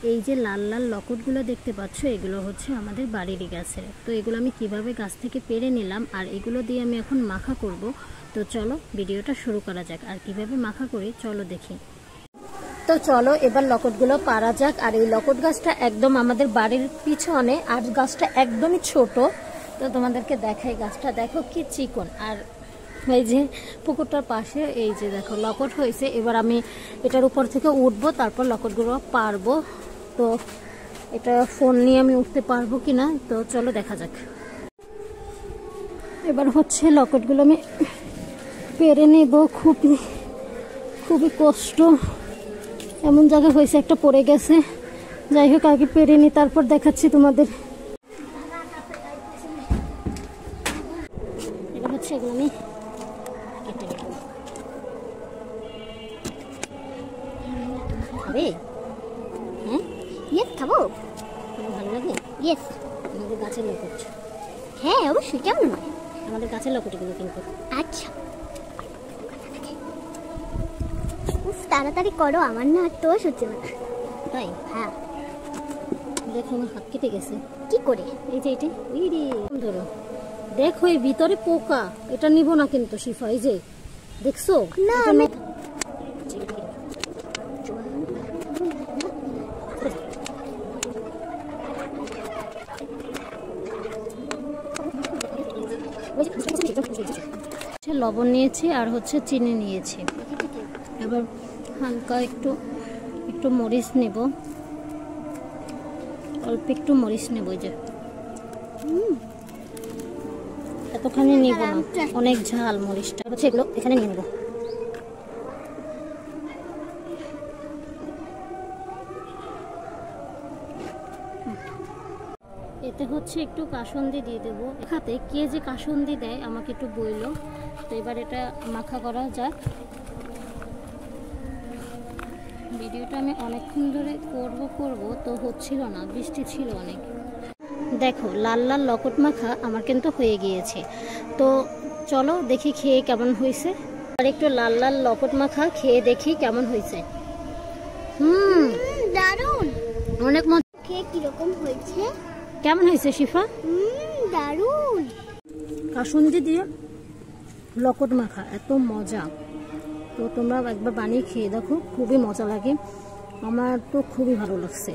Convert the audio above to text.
এই যে লাল লাল লকেটগুলো দেখতে পাচ্ছ, এগুলো হচ্ছে আমাদের বাড়িরই গাছের। তো এগুলো আমি কিভাবে গাছ থেকে পেড়ে নিলাম আর এগুলো দিয়ে আমি এখন মাখা করব। তো চলো ভিডিওটা শুরু করা যাক। আর কিভাবে মাখা করি চলো দেখি। তো চলো এবার লকেটগুলো পাড়া যাক। আর এই লকেট গাছটা একদম আমাদের বাড়ির পিছনে, আর গাছটা একদমই ছোট। তো তোমাদেরকে দেখাই, গাছটা দেখো কি চিকন। আর এই যে পুকুরটার পাশে এই যে দেখো লকেট হয়েছে। এবার আমি এটার উপর থেকে উঠবো, তারপর লকেটগুলো পারবো। তো এটা ফোন নিয়ে আমি উঠতে পারবো কিনা, তো চলো দেখা যাক। এবার হচ্ছে লকেটগুলো আমি পেরে নেব। খুবই কষ্ট, এমন জায়গা হয়েছে একটা পড়ে গেছে। যাই হোক আগে পেরে নি, তারপর দেখাচ্ছি তোমাদের। এবার হচ্ছে এগুলো আমি কেটে নেব। খাবে? হ্যাঁ, ইয়েস খাবো। ভালো লাগে? ইয়েস। আমাদের গাছের লকেট। হ্যাঁ অবশ্যই, কেমন নয়, আমাদের গাছের লকেট এগুলো কিন্তু। আচ্ছা তাড়াতাড়ি করো, আমার না তো সহ্য না। তাই? হ্যাঁ। দেখো আমার হাত কেটে গেছে। কি করে? এই যে এটা ধরো, দেখো এই ভিতরে পোকা। এটা নিব না কিন্তু শিফা। এই যে দেখছো না, লবণ নিয়েছি আর হচ্ছে চিনি নিয়েছি। এবার হালকা একটু মরিচ নেব, অল্প একটু মরিচ নেব। যে এতখানি নিব না, অনেক ঝাল মরিচটা। হচ্ছে এগুলো এখানে নিয়ে নেব। এতে হচ্ছে একটু কাসুন্দি দিয়ে দেবো। এখানে কে যে কাসুন্দি দেয় আমাকে একটু বইলো। তো এবার এটা মাখা করা যাক। ভিডিওটা আমি অনেকক্ষণ ধরে করব তো হচ্ছিল না, বৃষ্টি ছিল অনেক। দেখো লাল লাল লকেট মাখা আমার কিন্তু হয়ে গিয়েছে। তো চলো দেখি খেয়ে কেমন হয়েছে। আর একটু লাল লাল লকেট মাখা খেয়ে দেখি কেমন হয়েছে। দারুণ, অনেক মজা। খেয়ে কিরকম হয়েছে? কেমন হয়েছে শিফা? দারুণ। কাসুন্দি দিয়ে লকেট মাখা এত মজা। তো তোমরা একবার বানিয়ে খেয়ে দেখো, খুবই মজা লাগে। আমার তো খুবই ভালো লাগছে।